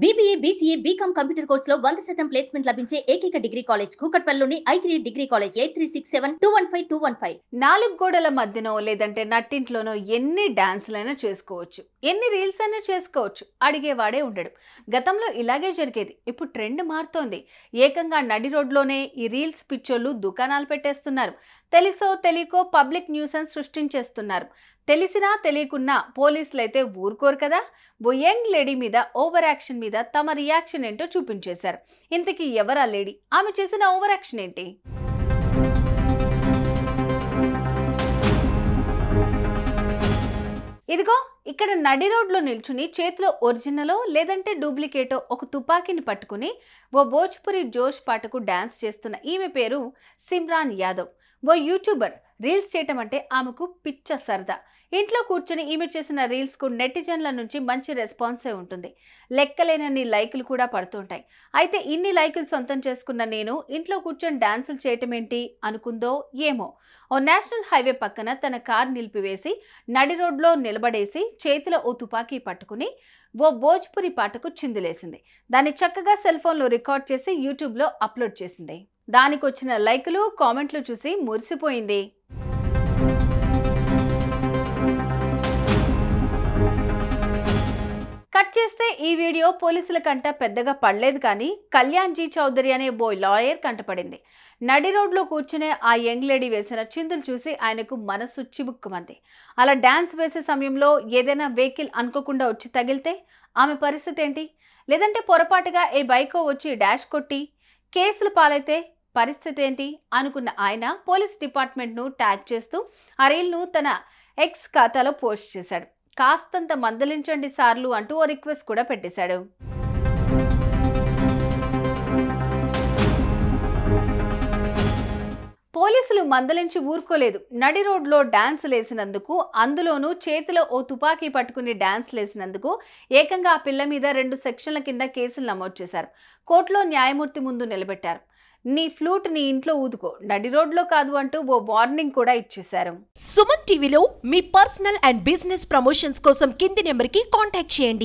BBA, BCA, BCom computer కోర్సులో 100% placement లభించే ఏకైక డిగ్రీ కాలేజ్ కూకట్పల్లిలోని I3 డిగ్రీ కాలేజ్ 8367215215. నాలుగు గోడల మధ్యనో లేదంటే నట్టింట్లోనో ఎన్ని డాన్సులైనా చేసుకోవచ్చు, ఎన్ని రీల్స్ అయినా చేసుకోవచ్చు, అడిగేవాడే ఉండడు. గతంలో ఇలాగే జరిగేది. ఇప్పుడు ట్రెండ్ మారుతోంది. ఏకంగా నడి రోడ్లోనే ఈ రీల్స్ పిచ్చోళ్ళు దుకాణాలు పెట్టేస్తున్నారు. తెలుసో తెలియకో పబ్లిక్ న్యూసెన్స్ సృష్టించేస్తున్నారు. తెలిసినా తెలియకున్నా పోలీసులు అయితే ఊరుకోరు కదా. ఓ యంగ్ లేడీ మీద ఓవర్ యాక్షన్ మీద తమ రియాక్షన్ ఏంటో చూపించేశారు. ఇంతకీ ఎవరా లేడీ, ఆమె చేసిన ఓవర్ యాక్షన్ ఏంటి? ఇదిగో ఇక్కడ నడి రోడ్లో నిల్చుని చేతిలో ఒరిజినలో లేదంటే డూప్లికేటో ఒక తుపాకీని పట్టుకుని ఓ భోజ్పురి జోష్ పాటకు డాన్స్ చేస్తున్న ఈమె పేరు సిమ్రాన్ యాదవ్. ఓ యూట్యూబర్. రీల్స్ చేయటం అంటే ఆమెకు పిచ్చ సరదా. ఇంట్లో కూర్చొని ఈమె చేసిన రీల్స్కు నెటిజన్ల నుంచి మంచి రెస్పాన్సే ఉంటుంది. లెక్కలేనన్ని లైకులు కూడా పడుతుంటాయి. అయితే ఇన్ని లైకులు సొంతం చేసుకున్న నేను ఇంట్లో కూర్చొని డాన్సులు చేయటం ఏంటి అనుకుందో ఏమో. ఓ నేషనల్ హైవే పక్కన తన కార్ నిలిపివేసి నడి రోడ్లో నిలబడేసి చేతిలో ఓ తుపాకీ పట్టుకుని ఓ భోజ్పురి పాటకు చిందులేసింది. దాన్ని చక్కగా సెల్ ఫోన్లో రికార్డ్ చేసి యూట్యూబ్లో అప్లోడ్ చేసింది. దానికి వచ్చిన లైకులు కామెంట్లు చూసి మురిసిపోయింది. కట్ చేస్తే ఈ వీడియో పోలీసుల కంట పెద్దగా పడలేదు, కానీ కళ్యాణ్ జీ చౌదరి అనే ఓ లాయర్ కంటపడింది. నడి రోడ్లో కూర్చునే ఆ యంగ్ లేడీ వేసిన చిందులు చూసి ఆయనకు మనసు చిబుక్కుమంది. అలా డాన్స్ వేసే సమయంలో ఏదైనా వెహికల్ అనుకోకుండా వచ్చి తగిలితే ఆమె పరిస్థితి ఏంటి? లేదంటే పొరపాటుగా ఏ బైకో వచ్చి డాష్ కొట్టి కేసులు పాలైతే పరిస్థితి ఏంటి అనుకున్న ఆయన పోలీస్ డిపార్ట్మెంట్ను ట్యాగ్ చేస్తూ ఆ రీల్ను తన ఎక్స్ ఖాతాలో పోస్ట్ చేశాడు. కాస్తంత మందలించండి సార్లు అంటూ ఓ రిక్వెస్ట్ కూడా పెట్టేశాడు. పోలీసులు మందలించి ఊరుకోలేదు. నడి రోడ్లో డాన్స్ లేసినందుకు, అందులోనూ చేతిలో ఓ తుపాకీ పట్టుకుని డాన్స్ లేసినందుకు ఏకంగా ఆ పిల్ల మీద 2 సెక్షన్ల కింద కేసులు నమోదు చేశారు. కోర్టులో న్యాయమూర్తి ముందు నిలబెట్టారు. నీ ఫ్లూట్ నీ ఇంట్లో ఊదుకో, నడి రోడ్లో కాదు అంటూ ఓ వార్నింగ్ కూడా ఇచ్చేశారు. సుమన్ టీవీలో మీ పర్సనల్ అండ్ బిజినెస్ ప్రమోషన్స్ కోసం కింది నెంబర్కి కాంటాక్ట్ చేయండి.